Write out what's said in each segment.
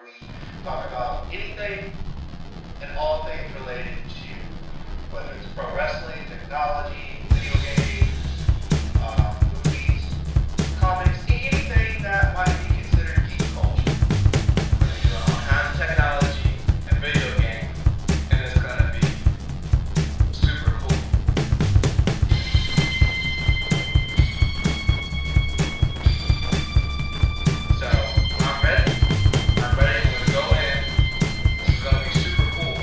we talk about anything and all things related to whether it's pro wrestling, technology, video games, movies, comics, anything that might be considered geek culture. We're going to do it all kinds of technology and video games, and it's going to be super cool. So, I'm ready. I'm ready. We're going to go in. This is going to be super cool.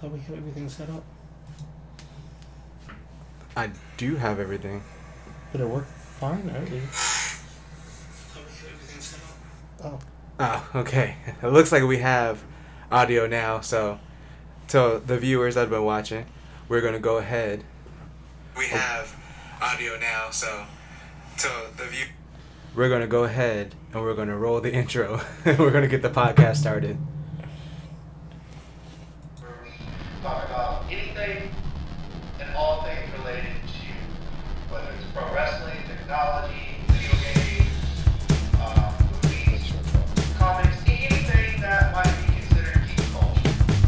thought we had everything set up. I do have everything. But it worked fine earlier. Thought we had everything set up. Oh, okay. It looks like we have audio now, so to the viewers that have been watching, we're going to go ahead. We have audio now, so to the view. We're going to go ahead and we're going to roll the intro. We're going to get the podcast started. Where we talk about anything and all things related to whether it's pro wrestling, technology, video games, movies, comics, anything that might be considered geek culture. We're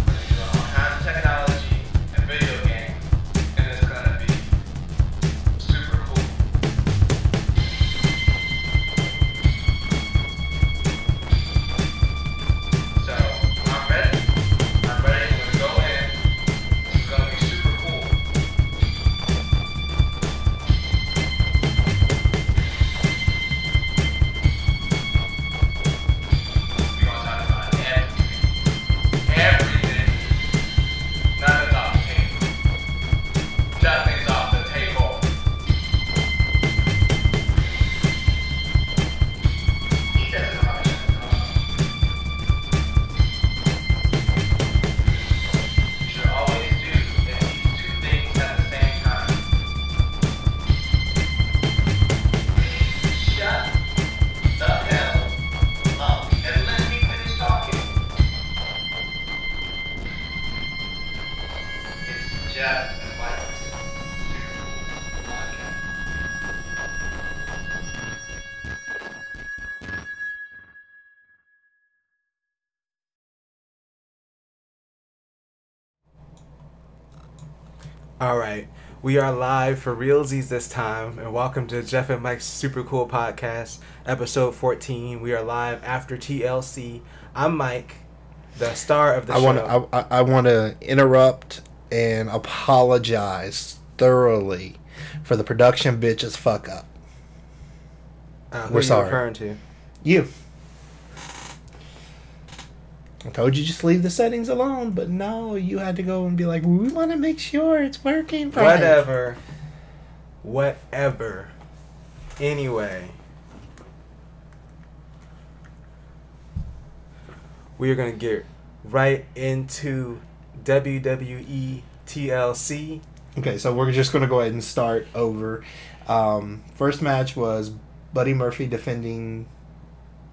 going to do it all kinds of technology and video games, and it's going to be super cool. So, I'm ready. I'm ready. We're going to go in. This is going to be super cool. We're going to talk about everything. Everything. Nothing's off the table. Nothing's off the table. He doesn't know how to shut the door. You should always do at least two things at the same time. Shut the hell up and let me finish talking. It's Jeff and Mike's Super Cool Podcast. Alright, we are live for realsies this time, and welcome to Jeff and Mike's Super Cool Podcast, episode 14. We are live after TLC. I'm Mike, the star of the show. I want to interrupt and apologize thoroughly for the production bitch's fuck up. Who We're are you sorry. referring to? You. I told you just leave the settings alone, but no, you had to go and be like, we want to make sure it's working right. Whatever. Anyway. We are going to get right into WWE TLC. Okay, so we're just going to go ahead and start over. First match was Buddy Murphy defending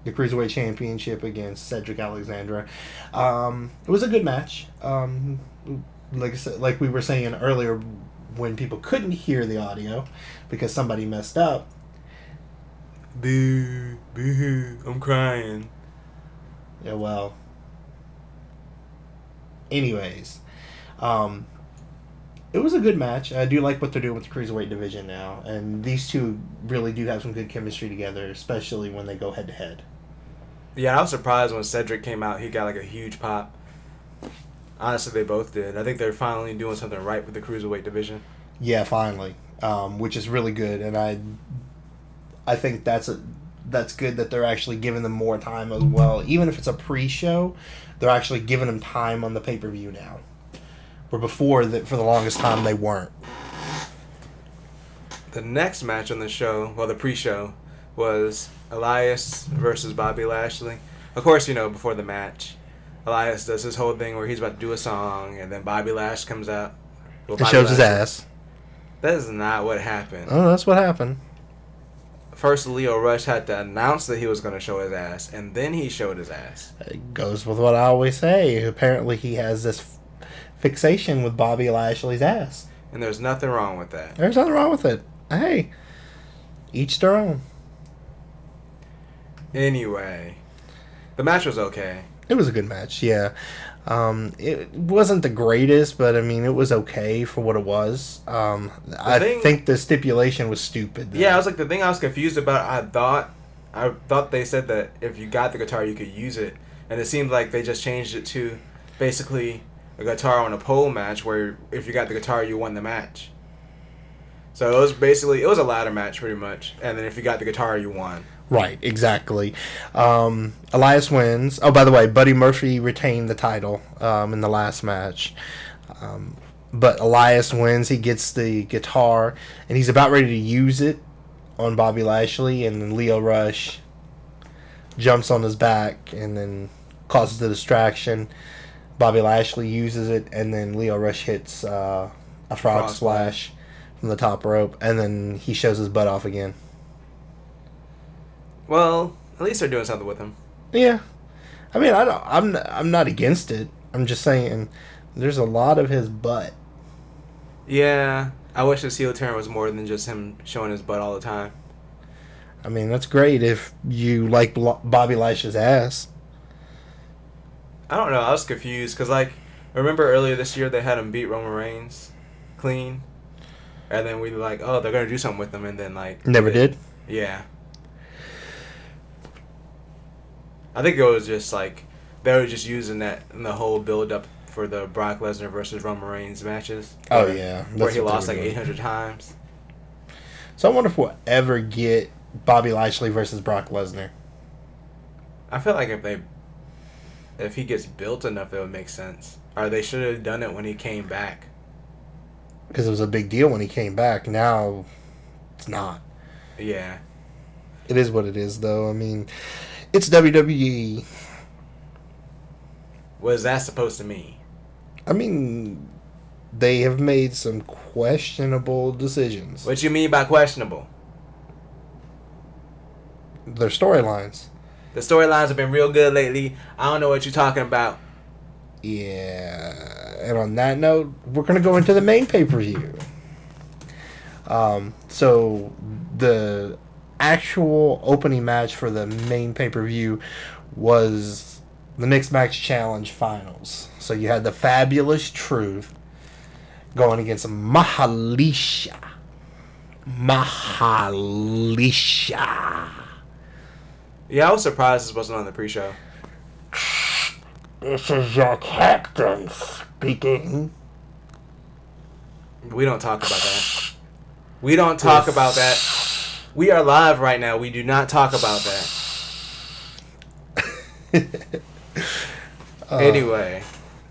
the Cruiserweight Championship against Cedric Alexander. It was a good match. Like I said, like we were saying earlier, when people couldn't hear the audio because somebody messed up. Boo, boo, I'm crying. Yeah, well. Anyways, it was a good match. I do like what they're doing with the Cruiserweight division now, and these two really do have some good chemistry together, especially when they go head to head. Yeah, I was surprised when Cedric came out. He got like a huge pop. Honestly, they both did. I think they're finally doing something right with the Cruiserweight division. Yeah, finally, which is really good, and I think that's good that they're actually giving them more time as well. Even if it's a pre-show, they're actually giving them time on the pay-per-view now. Where before, for the longest time, they weren't. The next match on the show, well, the pre-show, was Elias versus Bobby Lashley. Of course, before the match, Elias does his whole thing where he's about to do a song, and then Bobby Lash comes out. Well, It shows his ass. That is not what happened. Oh, that's what happened. First, Leo Rush had to announce that he was going to show his ass, and then he showed his ass. It goes with what I always say. Apparently, he has this fixation with Bobby Lashley's ass. And there's nothing wrong with that. There's nothing wrong with it. Hey, each their own. Anyway, the match was okay. It was a good match, yeah. It wasn't the greatest, but I mean, it was okay for what it was. I think the stipulation was stupid, though. Yeah, I was like, the thing I was confused about, I thought they said that if you got the guitar, you could use it. And it seemed like they just changed it to basically a guitar on a pole match where if you got the guitar, you won the match. So it was a ladder match pretty much. And then if you got the guitar, you won. Right, exactly. Elias wins. Oh, by the way, Buddy Murphy retained the title in the last match. But Elias wins. He gets the guitar, and he's about ready to use it on Bobby Lashley, and then Lio Rush jumps on his back and then causes the distraction. Bobby Lashley uses it, and then Lio Rush hits a frog splash from the top rope, and then he shows his butt off again. Well, at least they're doing something with him. Yeah, I mean, I'm not against it. I'm just saying, there's a lot of his butt. Yeah, I wish his heel turn was more than just him showing his butt all the time. I mean, that's great if you like Bobby Lashley's ass. I don't know. I was confused because, like, remember earlier this year they had him beat Roman Reigns clean, and then we were like, oh, they're gonna do something with him, and then like never did. Yeah. I think it was just like they were just using that in the whole build up for the Brock Lesnar versus Roman Reigns matches. Oh yeah, where he lost like 800 times. So I wonder if we'll ever get Bobby Lashley versus Brock Lesnar. I feel like if he gets built enough, it would make sense. Or they should have done it when he came back. Because it was a big deal when he came back. Now, it's not. Yeah. It is what it is, though. I mean, it's WWE. What is that supposed to mean? I mean, they have made some questionable decisions. What you mean by questionable? Their storylines. The storylines have been real good lately. I don't know what you're talking about. Yeah. And on that note, we're going to go into the main pay-per-view. So, the actual opening match for the main pay-per-view was the Mixed Match Challenge Finals. So, you had the Fabulous Truth going against Mahalisha. Yeah, I was surprised this wasn't on the pre-show. This is your captain speaking. We don't talk about that. We don't talk about that. We are live right now. We do not talk about that. Anyway,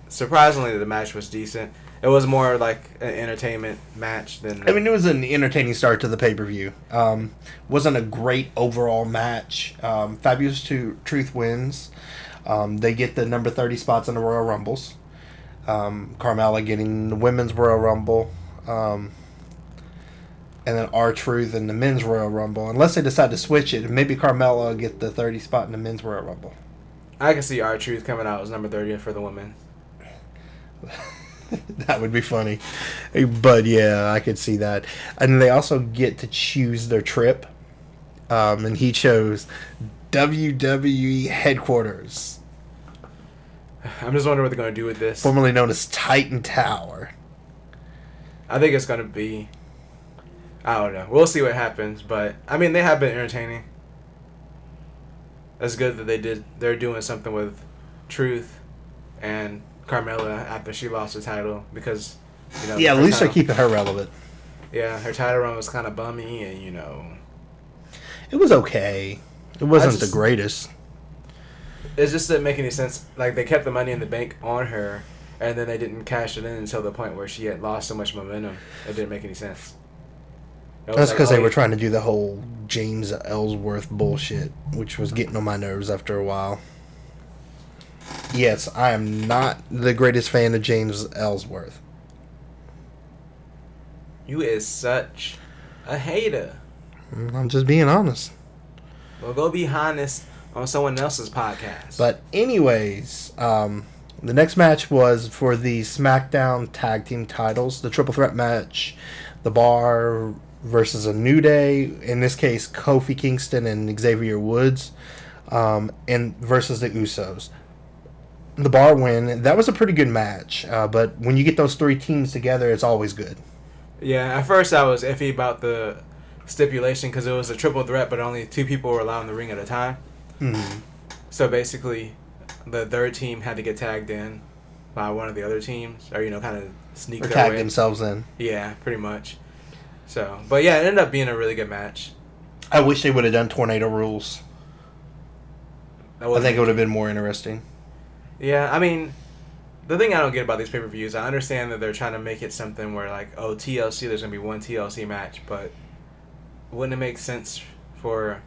surprisingly, the match was decent. It was more like an entertainment match than... I mean, it was an entertaining start to the pay-per-view. Wasn't a great overall match. Fabulous Truth wins. They get the number 30 spots in the Royal Rumbles. Carmella getting the Women's Royal Rumble. And then R-Truth in the Men's Royal Rumble. Unless they decide to switch it, maybe Carmella will get the 30 spot in the Men's Royal Rumble. I can see R-Truth coming out as number 30 for the women. That would be funny. But yeah, I could see that. And they also get to choose their trip. And he chose WWE headquarters. I'm just wondering what they're going to do with this. Formerly known as Titan Tower. I think it's going to be... I don't know. We'll see what happens. But, I mean, they have been entertaining. That's good that they're doing something with Truth and Carmella after she lost her title because, you know... Yeah, at least they're keeping her relevant. Yeah, her title run was kind of bummy and, you know... It was okay. It wasn't the greatest. It just didn't make any sense. Like, they kept the Money in the Bank on her, and then they didn't cash it in until the point where she had lost so much momentum. It didn't make any sense. That's because they were trying to do the whole James Ellsworth bullshit, which was getting on my nerves after a while. Yes, I am not the greatest fan of James Ellsworth. You is such a hater. I'm just being honest. Well, go be honest on someone else's podcast. But anyways, the next match was for the SmackDown Tag Team titles, the Triple Threat match, The Bar versus A New Day, in this case Kofi Kingston and Xavier Woods, and versus the Usos. The Bar win. That was a pretty good match, but when you get those three teams together, it's always good. Yeah, at first I was iffy about the stipulation because it was a triple threat, but only two people were allowed in the ring at a time. Mm-hmm. So basically, the third team had to get tagged in by one of the other teams, or, you know, kind of sneak their tag way. themselves in. Yeah, pretty much. So, but yeah, it ended up being a really good match. I wish they would have done tornado rules. I think it would have been more interesting. Yeah, I mean, the thing I don't get about these pay-per-views, I understand that they're trying to make it something where, like, oh, TLC, there's going to be one TLC match, but wouldn't it make sense for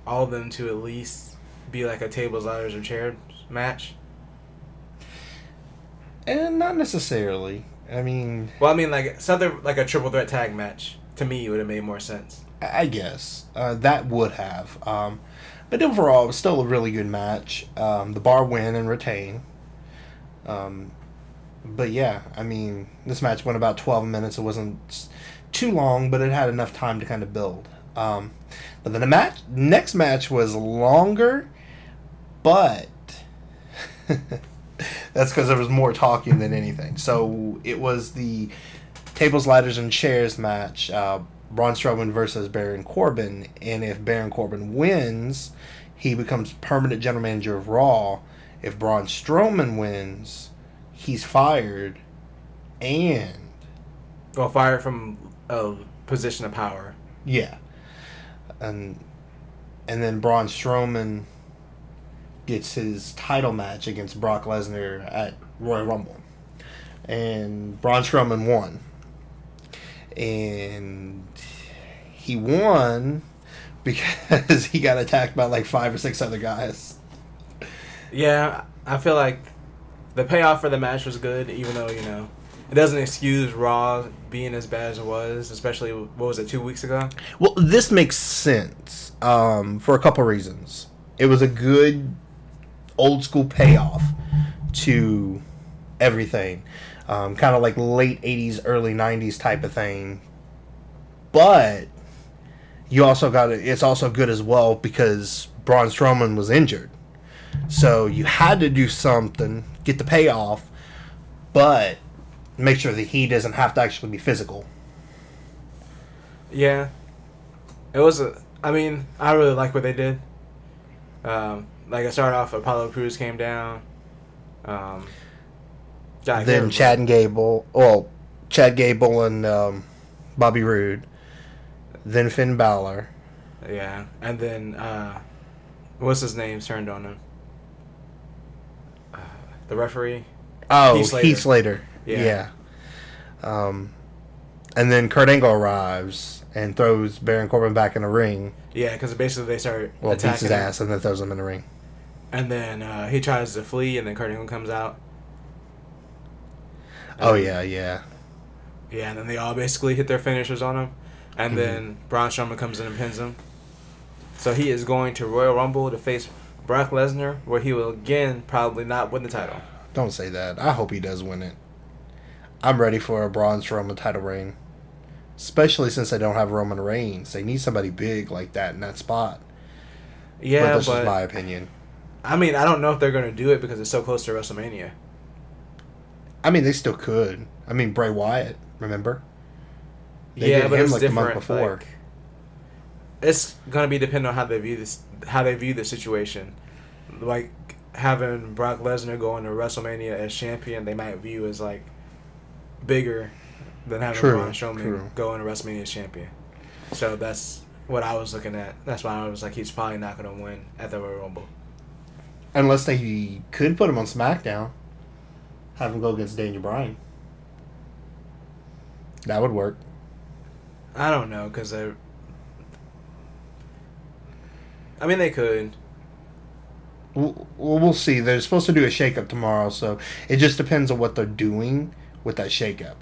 all of them to at least be like a tables, ladders, or chairs match? And not necessarily. I mean... Well, I mean, like, something like a triple threat tag match, to me, would have made more sense. I guess. That would have. But overall, it was still a really good match. The Bar win and retain. But yeah, I mean, this match went about 12 minutes. It wasn't too long, but it had enough time to kind of build. But then the next match was longer, but that's because there was more talking than anything. So it was the tables, ladders, and chairs match. Braun Strowman versus Baron Corbin, and if Baron Corbin wins, he becomes permanent general manager of Raw. If Braun Strowman wins, he's fired, and... Well, fired from a position of power. Yeah. And then Braun Strowman gets his title match against Brock Lesnar at Royal Rumble. And Braun Strowman won. And he won because he got attacked by like 5 or 6 other guys. Yeah, I feel like the payoff for the match was good, even though, you know, it doesn't excuse Raw being as bad as it was, especially, what was it, 2 weeks ago? Well, this makes sense for a couple reasons. It was a good old school payoff to everything. Kind of like late 80s, early 90s type of thing. But you also got it. It's also good as well because Braun Strowman was injured. So you had to do something, get the payoff, but make sure that he doesn't have to actually be physical. Yeah. It was I mean, I really like what they did. Like, I started off, Apollo Crews came down. Then Chad Gable and Bobby Roode. Then Finn Balor. Yeah. And then, what's his name turned on him? The referee? Oh, Heath Slater. Yeah. And then Kurt Angle arrives and throws Baron Corbin back in the ring. Yeah, because basically they start attacking beats his ass and then throws him in the ring. And then he tries to flee, and then Kurt Angle comes out. Yeah. Yeah, and then they all basically hit their finishers on him. And then Braun Strowman comes in and pins him. So he is going to Royal Rumble to face Brock Lesnar, where he will again probably not win the title. Don't say that. I hope he does win it. I'm ready for a Braun Strowman title reign. Especially since they don't have Roman Reigns. They need somebody big like that in that spot. Yeah, but that's just my opinion. I mean, I don't know if they're going to do it because it's so close to WrestleMania. I mean, they still could. I mean, Bray Wyatt, remember? They did but him it's like different. The month before. Like, it's going to be dependent on how they view this, how they view the situation. Like, having Brock Lesnar go into WrestleMania as champion, they might view as, like, bigger than having Braun Strowman go into WrestleMania as champion. So that's what I was looking at. That's why I was like, he's probably not going to win at the Royal Rumble. Unless they could put him on SmackDown. Have him go against Daniel Bryan. That would work. I don't know, because I mean, they could. We'll see. They're supposed to do a shakeup tomorrow, so it just depends on what they're doing with that shakeup.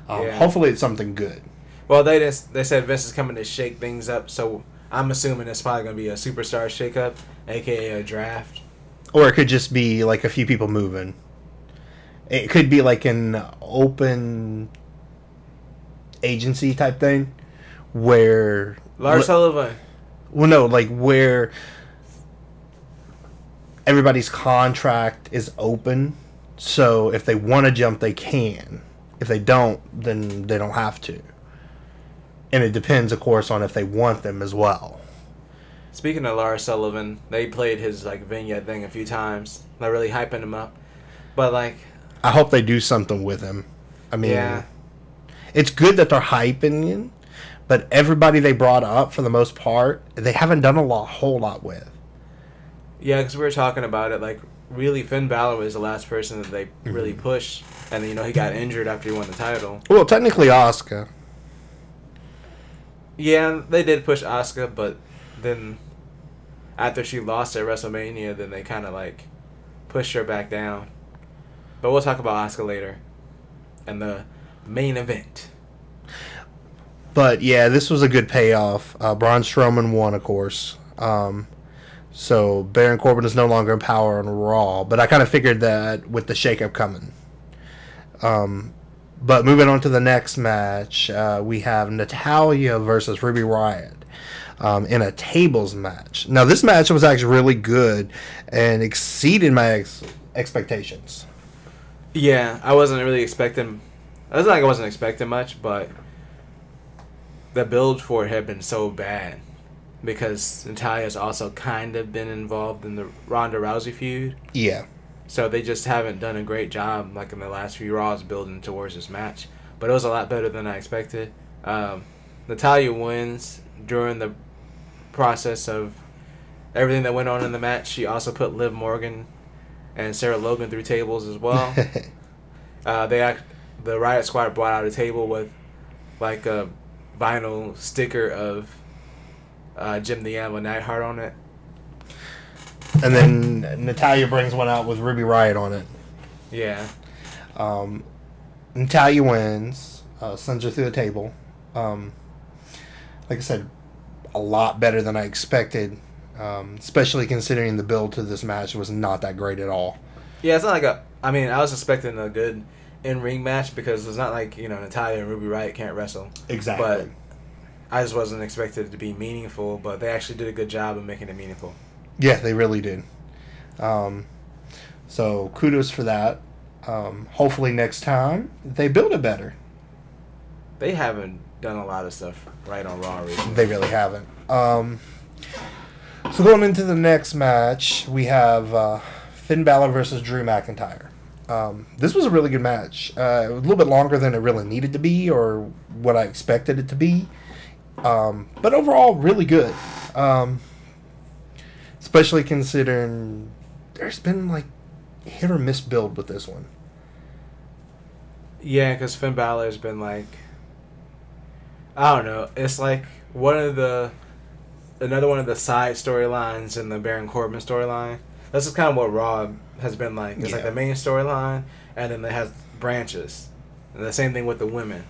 Hopefully it's something good. Well, they said Vince is coming to shake things up, so I'm assuming it's probably going to be a superstar shakeup, a.k.a. a draft. Or it could just be like a few people moving. It could be like an open agency type thing where... Lars Sullivan. Well, no, like where everybody's contract is open, so if they want to jump, they can. If they don't, then they don't have to. And it depends, of course, on if they want them as well. Speaking of Lars Sullivan, they played his like vignette thing a few times. They're really hyping him up. But like, I hope they do something with him. I mean, it's good that they're hyping him, but everybody they brought up, for the most part, they haven't done whole lot with. Yeah, because we were talking about it, like, really, Finn Balor was the last person that they really pushed, and then, he got injured after he won the title. Well, technically Asuka. Yeah, they did push Asuka, but then after she lost at WrestleMania, then they kind of, like, pushed her back down. But we'll talk about Asuka later. And the main event. But, yeah, this was a good payoff. Braun Strowman won, of course. So Baron Corbin is no longer in power on Raw, but I kind of figured that with the shakeup coming. But moving on to the next match, we have Natalya versus Ruby Riott in a tables match. Now, this match was actually really good and exceeded my expectations. Yeah, I wasn't really expecting... It wasn't like I wasn't expecting much, but the build for it had been so bad. Because Natalya's also kind of been involved in the Ronda Rousey feud. Yeah. So they just haven't done a great job, like in the last few Raws, building towards this match. But it was a lot better than I expected. Natalya wins during the process of everything that went on in the match. She also put Liv Morgan and Sarah Logan through tables as well. The Riot Squad brought out a table with like a vinyl sticker of Jim the Anvil Neidhart on it. And then Natalya brings one out with Ruby Riott on it. Yeah. Natalya wins, sends her through the table. Like I said, a lot better than I expected, especially considering the build to this match was not that great at all. Yeah, it's not like I was expecting a good in-ring match because it's not like, Natalya and Ruby Riott can't wrestle. Exactly. But I just wasn't expected it to be meaningful, but they actually did a good job of making it meaningful. Yeah, they really did. So kudos for that. Hopefully next time they build it better. They haven't done a lot of stuff right on Raw recently. They really haven't. So going into the next match, we have Finn Balor versus Drew McIntyre. This was a really good match. A little bit longer than it really needed to be or what I expected it to be. But overall, really good. Especially considering there's been like hit or miss build with this one. Yeah, because Finn Balor has been like, I don't know. It's like another one of the side storylines in the Baron Corbin storyline. This is kind of what Raw has been like. It's like the main storyline, and then it has branches. And the same thing with the women.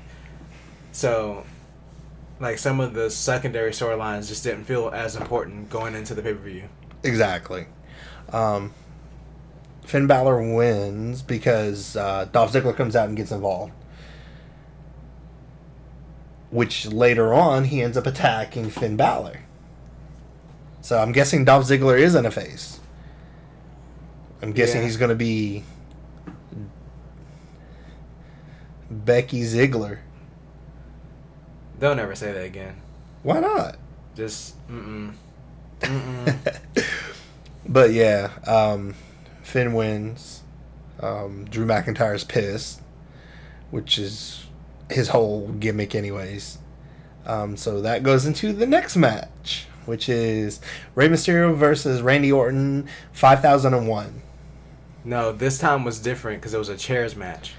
So, like, some of the secondary storylines just didn't feel as important going into the pay-per-view. Exactly. Finn Balor wins because Dolph Ziggler comes out and gets involved. Which later on, he ends up attacking Finn Balor. So I'm guessing Dolph Ziggler isn't a face. I'm guessing he's going to be Becky Ziggler. Don't ever say that again. Why not? Just, But yeah, Finn wins. Drew McIntyre's pissed, which is his whole gimmick anyways. So that goes into the next match, which is Rey Mysterio versus Randy Orton, 5001. No, this time was different because it was a chairs match.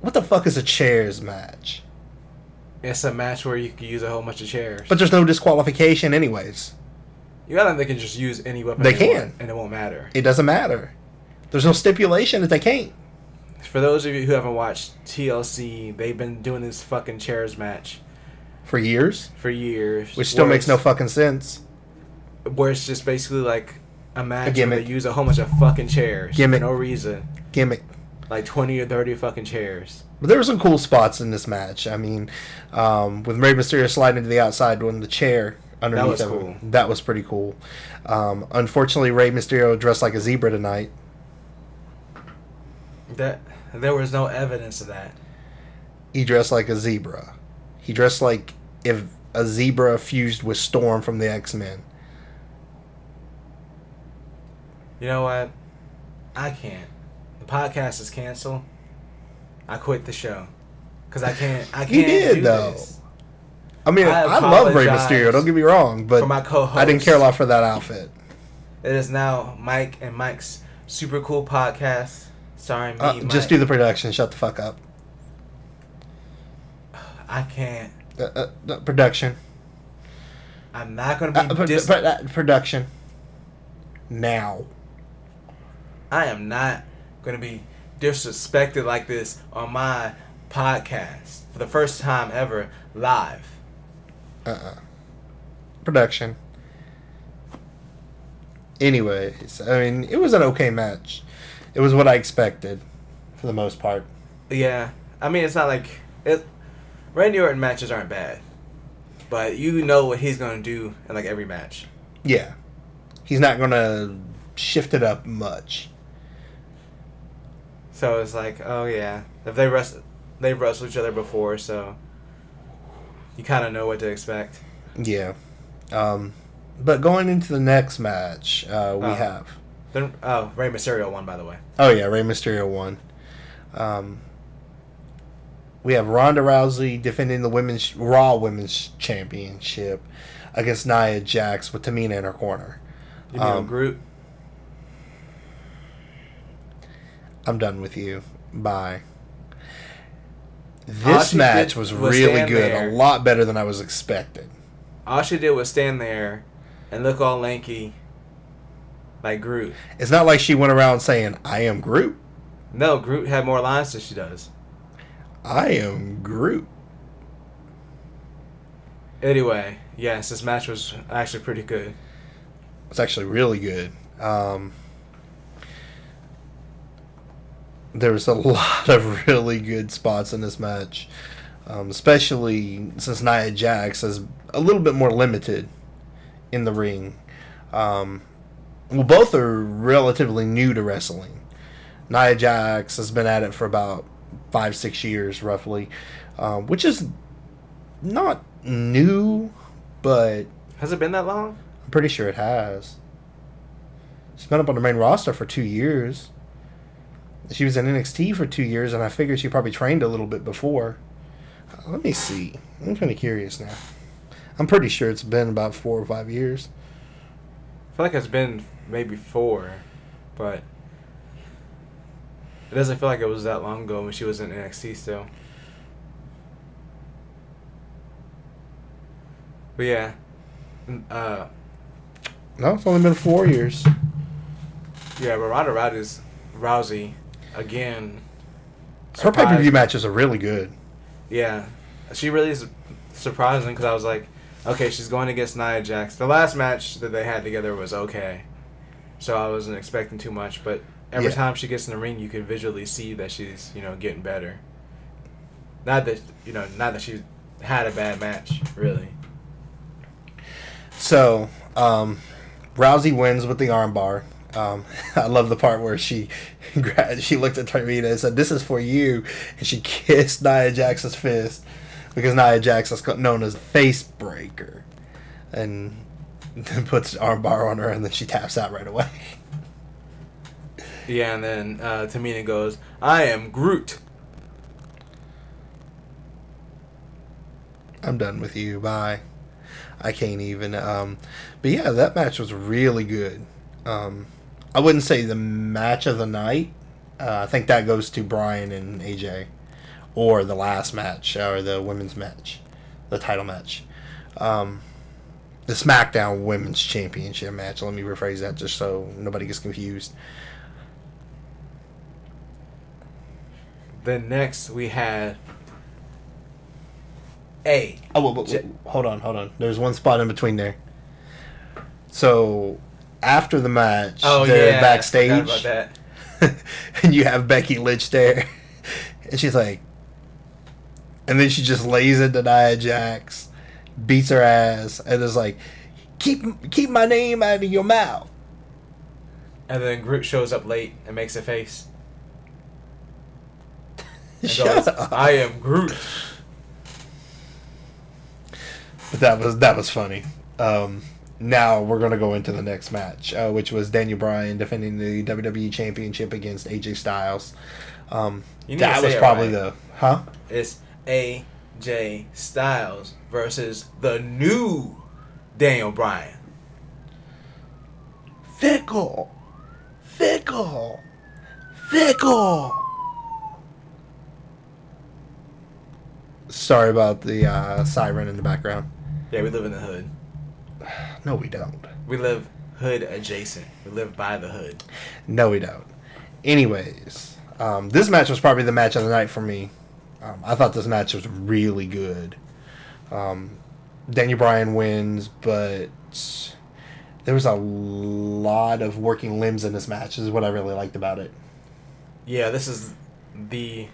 What the fuck is a chairs match? It's a match where you can use a whole bunch of chairs. But there's no disqualification anyways. You gotta think they can just use any weapon they can, want, and it won't matter. It doesn't matter. There's no stipulation that they can't. For those of you who haven't watched TLC, they've been doing this fucking chairs match for years. Which still makes no fucking sense. Where it's just basically like a match where they use a whole bunch of fucking chairs Gimmick. for no reason. Gimmick. Like 20 or 30 fucking chairs. But there were some cool spots in this match. I mean, with Rey Mysterio sliding to the outside when the chair underneath that was him. cool. That was pretty cool. Unfortunately, Rey Mysterio dressed like a zebra tonight. There was no evidence of that. He dressed like a zebra. He dressed like if a zebra fused with Storm from the X-Men. You know what? I can't. The podcast is canceled. I quit the show. Because I can't You did, do though. this. I mean, I love Rey Mysterio. Don't get me wrong, but for my co-host, I didn't care a lot for that outfit. It is now Mike and Mike's Super Cool Podcast. Sorry, Mike. Just do the production. Shut the fuck up. I can't. Production. I'm not going to be production. Now. I am not going to be disrespected like this on my podcast for the first time ever live. Production. Anyways, I mean, it was an okay match. It was what I expected, for the most part. Yeah. I mean, it's not like... Randy Orton matches aren't bad. But you know what he's going to do in, like, every match. Yeah. He's not going to shift it up much. So it's like, oh, yeah. If they've wrestled each other before, so... You kind of know what to expect. Yeah. But going into the next match, we have... Rey Mysterio won, by the way. Oh, yeah, Rey Mysterio won. We have Ronda Rousey defending the Raw Women's Championship against Nia Jax with Tamina in her corner. You mean Groot? I'm done with you. Bye. This match was really good. A lot better than I was expecting. All she did was stand there and look all lanky like Groot. It's not like she went around saying, I am Groot. No, Groot had more lines than she does. I am Groot. Anyway, yes, this match was actually pretty good. It's actually really good. There was a lot of really good spots in this match, especially since Nia Jax is a little bit more limited in the ring. Well, both are relatively new to wrestling. Nia Jax has been at it for about 5-6 years, roughly, which is not new, but... Has it been that long? I'm pretty sure it has. She's been up on the main roster for 2 years. She was in NXT for 2 years, and I figured she probably trained a little bit before. Let me see. I'm kind of curious now. I'm pretty sure it's been about 4 or 5 years. I feel like it's been maybe 4, but it doesn't feel like it was that long ago when she was in NXT still. But yeah. No, it's only been 4 years. Yeah, but Ronda Rousey, again... Her pay-per-view matches are really good. Yeah. She really is surprising because I was like, okay, she's going against Nia Jax. The last match that they had together was okay. So I wasn't expecting too much, but every time she gets in the ring, you can visually see that she's, getting better. Not that she had a bad match, really. So, Rousey wins with the armbar. I love the part where she looked at Tamina and said, "This is for you," and she kissed Nia Jax's fist because Nia Jax is known as face breaker, and then puts the armbar on her, and then she taps out right away. Yeah, and then Tamina goes, "I am Groot." I'm done with you. Bye. I can't even. But yeah, that match was really good. I wouldn't say the match of the night. I think that goes to Bryan and AJ, or the last match, or the women's match, the title match, the SmackDown Women's Championship match. Let me rephrase that just so nobody gets confused. Then next we had hold on. There's one spot in between there. So after the match, they're backstage. I forgot about that. And you have Becky Lynch there, and she's like, and then she just lays into Nia Jax, beats her ass, and is like, keep my name out of your mouth. And then Groot shows up late and makes a face. And Shut goes, up. "I am Groot." But that was funny. Now we're going to go into the next match, which was Daniel Bryan defending the WWE Championship against AJ Styles. That was probably It's AJ Styles versus the new Daniel Bryan. Fickle. Sorry about the siren in the background. Yeah, we live in the hood. No, we don't. We live hood adjacent. We live by the hood. No, we don't. Anyways, this match was probably the match of the night for me. I thought this match was really good. Daniel Bryan wins, but there was a lot of working limbs in this match. This is what I really liked about it. Yeah, this is the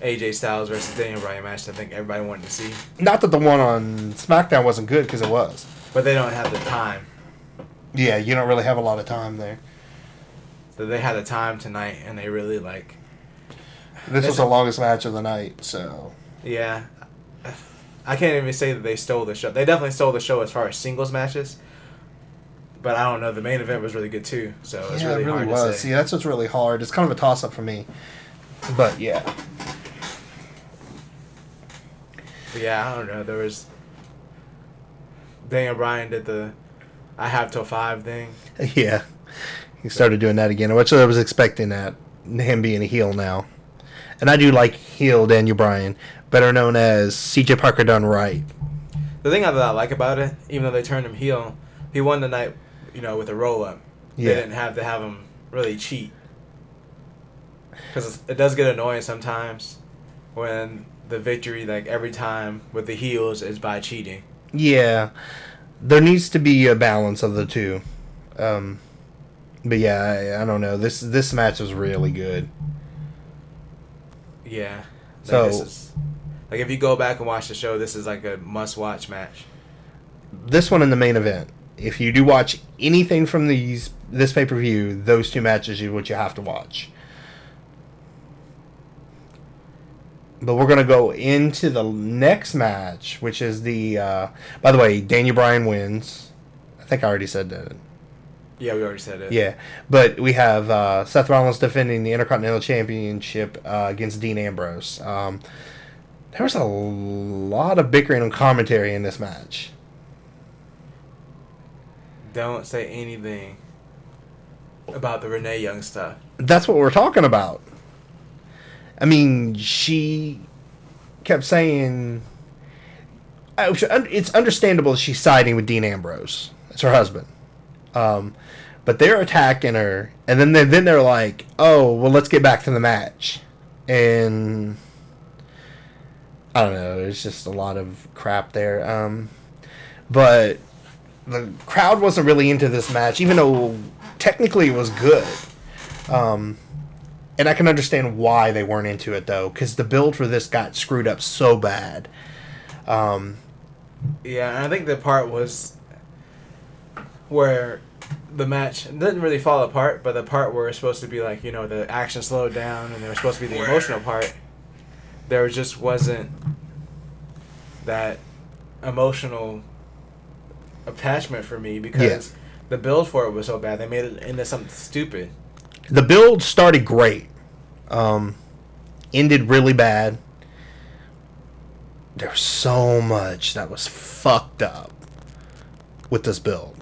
AJ Styles versus Daniel Bryan match I think everybody wanted to see. Not that the one on SmackDown wasn't good, because it was. But they don't have the time. Yeah, you don't really have a lot of time there. So they had the time tonight, and they really, like... This was the longest match of the night, so... Yeah. I can't even say that they stole the show. They definitely stole the show as far as singles matches. But I don't know. The main event was really good, too. So it's really hard to say. See, that's what's really hard. It's kind of a toss-up for me. But, yeah. But yeah, I don't know. There was... Daniel Bryan did the I have till 5 thing. Yeah. He started doing that again, which I was expecting that. Him being a heel now. And I do like heel Daniel Bryan, better known as CJ Parker done right. The thing that I like about it, even though they turned him heel, he won the night, with a roll-up. Yeah. They didn't have to have him really cheat. Because it does get annoying sometimes when the victory, like every time with the heels, is by cheating. Yeah. There needs to be a balance of the two. But yeah, I don't know. This match was really good. Yeah. So this is, if you go back and watch the show, this is like a must-watch match. This one in the main event. If you do watch anything from this pay-per-view, those two matches are what you have to watch. But we're going to go into the next match, which is the... by the way, Daniel Bryan wins. I think I already said that. Yeah, we already said it. Yeah, but we have Seth Rollins defending the Intercontinental Championship against Dean Ambrose. There was a lot of bickering and commentary in this match. Don't say anything about the Renee Young stuff. That's what we're talking about. I mean, she kept saying... It's understandable she's siding with Dean Ambrose. It's her husband. But they're attacking her, and then they're like, "Oh, well, let's get back to the match." And I don't know. There's just a lot of crap there. But the crowd wasn't really into this match, even though technically it was good. And I can understand why they weren't into it, though, because the build for this got screwed up so bad. Yeah, and I think the part was where the match didn't really fall apart, but the part where it's supposed to be like, the action slowed down and there was supposed to be the emotional part, there just wasn't that emotional attachment for me because the build for it was so bad. They made it into something stupid. The build started great. Ended really bad. There was so much that was fucked up with this build.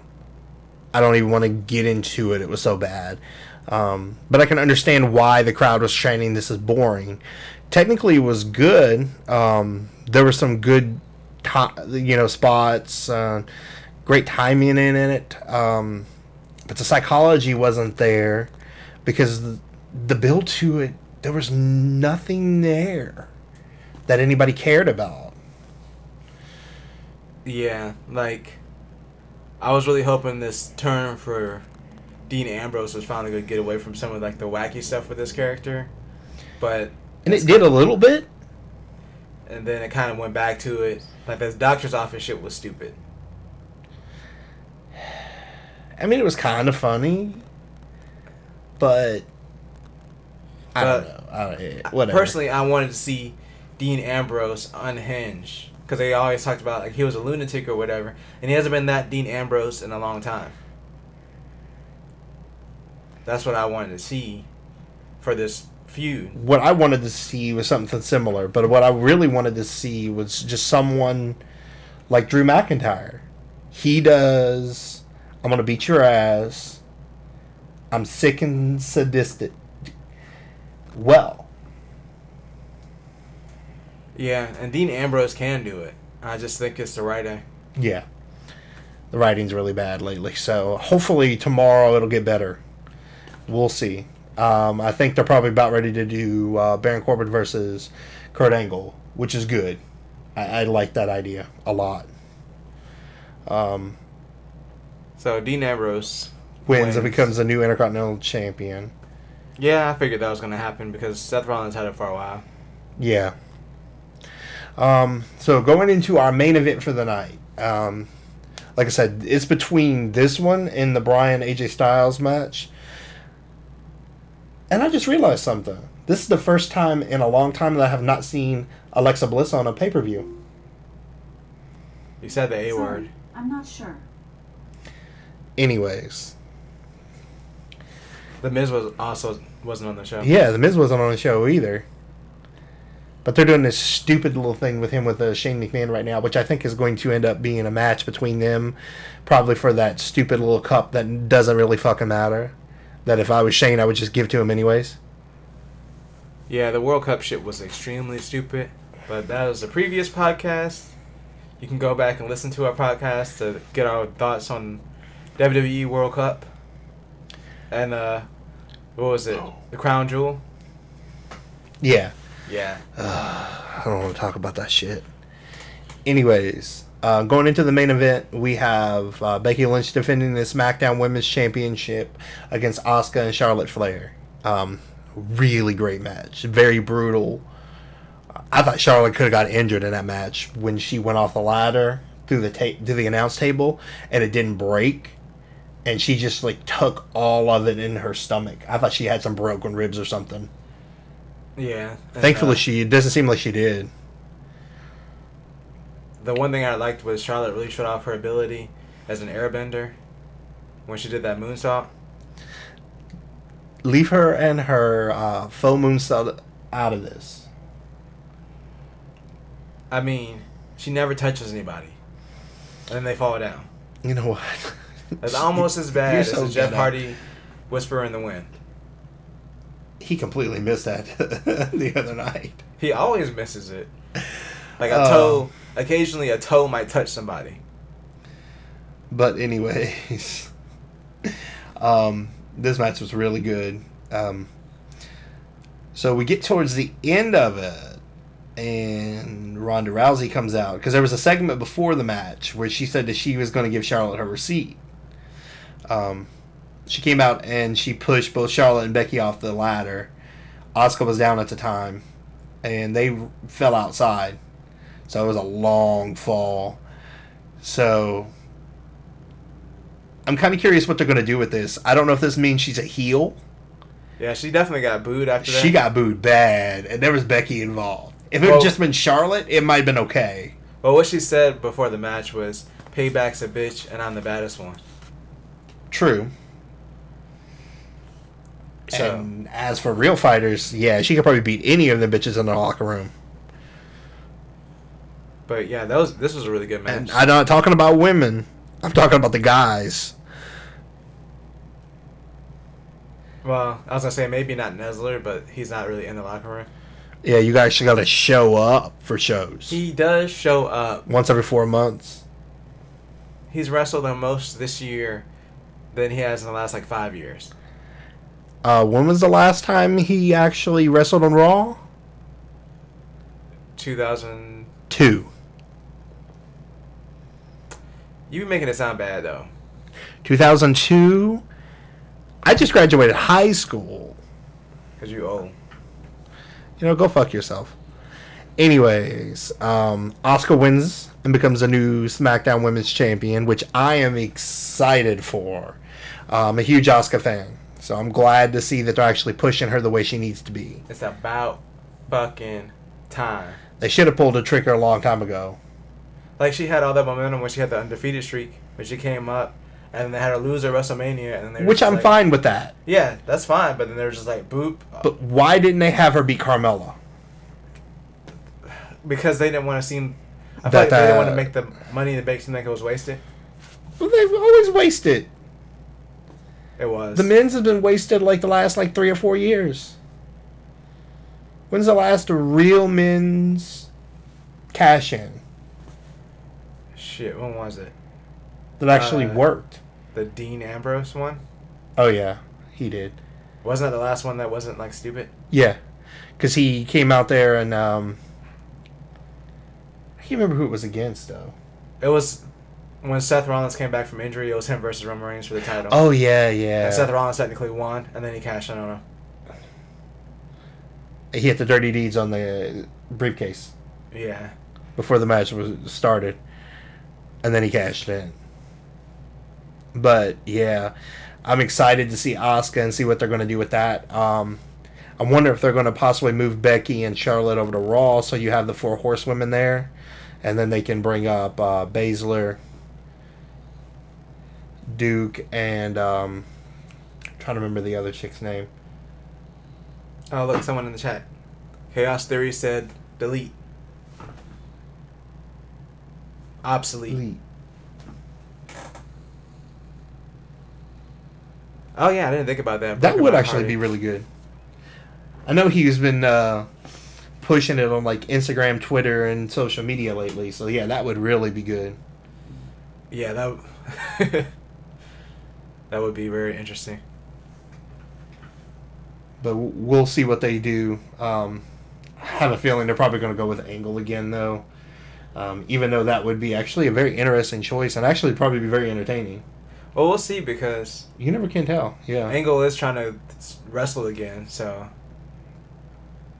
I don't even want to get into it. It was so bad. But I can understand why the crowd was chanting this is boring. Technically, it was good. There were some good, spots. Great timing in it. But the psychology wasn't there because the build to it, there was nothing there that anybody cared about. Yeah, I was really hoping this turn for Dean Ambrose was finally going to get away from some of the wacky stuff with this character, but it did a little bit, and then it kind of went back to it. The doctor's office shit was stupid. I mean, it was kind of funny, but I don't know. Whatever. Personally, I wanted to see Dean Ambrose unhinged. Because they always talked about he was a lunatic or whatever. And he hasn't been that Dean Ambrose in a long time. That's what I wanted to see for this feud. What I wanted to see was something similar, but what I really wanted to see was just someone like Drew McIntyre. He does, I'm going to beat your ass, I'm sick and sadistic. Well. Yeah, and Dean Ambrose can do it. I just think it's the writing. Yeah. The writing's really bad lately, so hopefully tomorrow it'll get better. We'll see. I think they're probably about ready to do Baron Corbin versus Kurt Angle, which is good. I like that idea a lot. So Dean Ambrose wins and becomes the new Intercontinental Champion. Yeah, I figured that was going to happen because Seth Rollins had it for a while. Yeah. So going into our main event for the night. Like I said, it's between this one and the Bryan AJ Styles match. And I just realized something. This is the first time in a long time that I have not seen Alexa Bliss on a pay-per-view. You said the A word. I'm not sure. Anyways. The Miz wasn't on the show. Yeah, The Miz wasn't on the show either. But they're doing this stupid little thing with him with Shane McMahon right now, which I think is going to end up being a match between them, probably for that stupid little cup that doesn't really fucking matter. That if I was Shane, I would just give to him anyways. Yeah, the World Cup shit was extremely stupid, but that was the previous podcast. You can go back and listen to our podcast to get our thoughts on WWE World Cup. And, what was it? The Crown Jewel? Yeah. Yeah. I don't want to talk about that shit. Anyways, going into the main event, we have Becky Lynch defending the SmackDown Women's Championship against Asuka and Charlotte Flair. Really great match. Very brutal. I thought Charlotte could have got injured in that match when she went off the ladder through the announce table and it didn't break. And she just took all of it in her stomach. I thought she had some broken ribs or something. Yeah. And, Thankfully, it doesn't seem like she did. The one thing I liked was Charlotte really showed off her ability as an airbender when she did that moonsault. Leave her and her faux moonsault out of this. I mean, she never touches anybody. And then they fall down. You know what? It's almost as bad as so the Jeff good Hardy Whisper in the Wind. He completely missed that the other night. He always misses it. Like a toe, occasionally a toe might touch somebody. But anyways, this match was really good. So we get towards the end of it, and Ronda Rousey comes out. Because there was a segment before the match where she said that she was going to give Charlotte her receipt. She came out and she pushed both Charlotte and Becky off the ladder. Asuka was down at the time, and they fell outside. So it was a long fall. So I'm kind of curious what they're going to do with this. I don't know if this means she's a heel. Yeah, she definitely got booed after that. She got booed bad, and there was Becky involved. If it had just been Charlotte, it might have been okay. Well, what she said before the match was, "Payback's a bitch, and I'm the baddest one." True. So, and as for real fighters, yeah, she could probably beat any of the bitches in the locker room. But yeah, this was a really good match. And I'm not talking about women. I'm talking about the guys. Well, I was going to say maybe not Nesler, but he's not really in the locker room. Yeah, you guys got to show up for shows. He does show up. Once every 4 months. He's wrestled the most this year than he has in the last 5 years. When was the last time he actually wrestled on Raw? 2002. You be making it sound bad, though. 2002? I just graduated high school. Because you old. Go fuck yourself. Anyways, Asuka wins and becomes the new SmackDown Women's Champion, which I am excited for. I'm a huge Asuka fan. So I'm glad to see that they're actually pushing her the way she needs to be. It's about fucking time. They should have pulled a trigger a long time ago. She had all that momentum when she had the undefeated streak. When she came up, and they had her lose at WrestleMania, and then they were Which just I'm like, fine with that. Yeah, that's fine, but then they were just like, boop. But why didn't they have her beat Carmella? Because they didn't want to seem... I feel That, like they didn't want to make the money in the bank seem like it was wasted. Well, they've always wasted. It was. The men's has been wasted like the last 3 or 4 years. When's the last real men's cash in Shit, when was it? that actually worked? The Dean Ambrose one? Oh yeah, he did. Wasn't that the last one that wasn't like stupid? Yeah, because he came out there and I can't remember who it was against though. It was when Seth Rollins came back from injury. It was him versus Roman Reigns for the title. Oh yeah, yeah. And Seth Rollins technically won, and then he cashed in on him. He hit the dirty deeds on the briefcase Yeah. before the match was started, and then he cashed in. But yeah, I'm excited to see Asuka and see what they're going to do with that. I wonder if they're going to possibly move Becky and Charlotte over to Raw, so you have the 4 horsewomen there, and then they can bring up Baszler, Duke, and I'm trying to remember the other chick's name. Oh, look, someone in the chat. Chaos Theory said, delete. Obsolete. Elite. Oh, yeah, I didn't think about that. That would Pokemon actually Party. be really good. I know he's been pushing it on Instagram, Twitter, and social media lately, so yeah, that would really be good. Yeah, that that would be very interesting. But we'll see what they do. I have a feeling they're probably going to go with Angle again, though. Even though that would be actually a very interesting choice and actually probably be very entertaining. Well, we'll see because You never can tell. Yeah. Angle is trying to wrestle again, so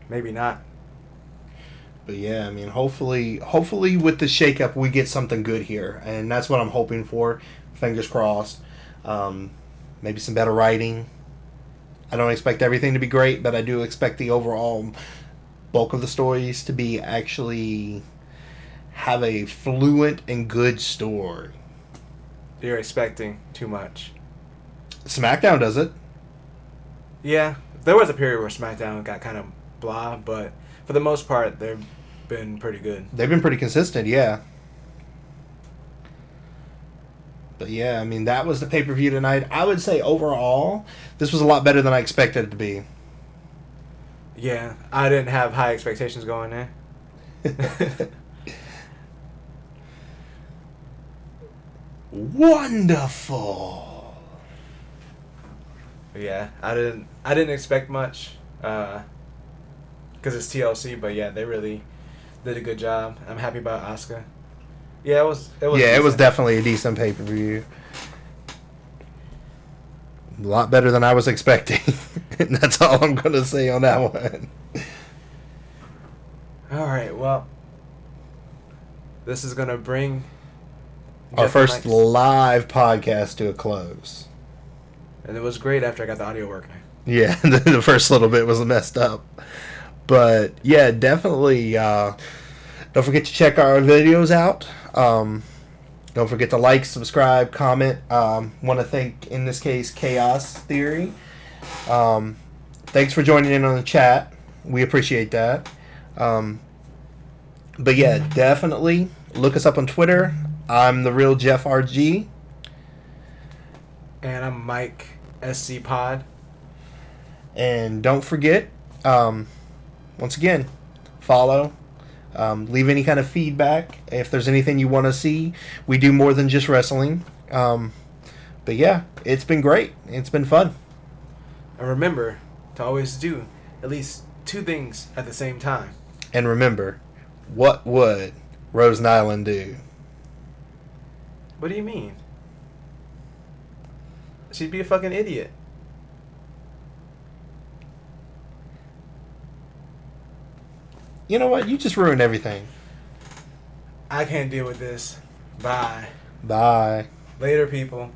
maybe not. But yeah, I mean, hopefully with the shakeup we get something good here, and that's what I'm hoping for. Fingers crossed. Maybe some better writing. I don't expect everything to be great, but I do expect the overall bulk of the stories to be actually have a fluent and good story. You're expecting too much. SmackDown does it. Yeah, there was a period where SmackDown got kind of blah, but for the most part, they've been pretty good. They've been pretty consistent, yeah. But yeah, I mean, that was the pay-per-view tonight. I would say overall, this was a lot better than I expected it to be. Yeah, I didn't have high expectations going there. Wonderful. Yeah, I didn't expect much because it's TLC, but yeah, they really did a good job. I'm happy about Asuka. Yeah, it was. Yeah, it was definitely a decent pay-per-view. A lot better than I was expecting. And that's all I'm going to say on that one. All right, well, this is going to bring Our Jeff first Mike's- live podcast to a close. And it was great after I got the audio working. Yeah, the first little bit was messed up. But, yeah, definitely don't forget to check our videos out. Don't forget to like, subscribe, comment. Want to thank, in this case, Chaos Theory. Thanks for joining in on the chat. We appreciate that. But, yeah, definitely look us up on Twitter. I'm the real Jeff RG. And I'm Mike SC Pod. And don't forget, once again, follow. Leave any kind of feedback. If there's anything you want to see, we do more than just wrestling. But yeah, it's been great. It's been fun. And remember to always do at least 2 things at the same time. And remember, what would Rose Nyland do? What do you mean? She'd be a fucking idiot. You know what? You just ruined everything. I can't deal with this. Bye. Bye. Later, people.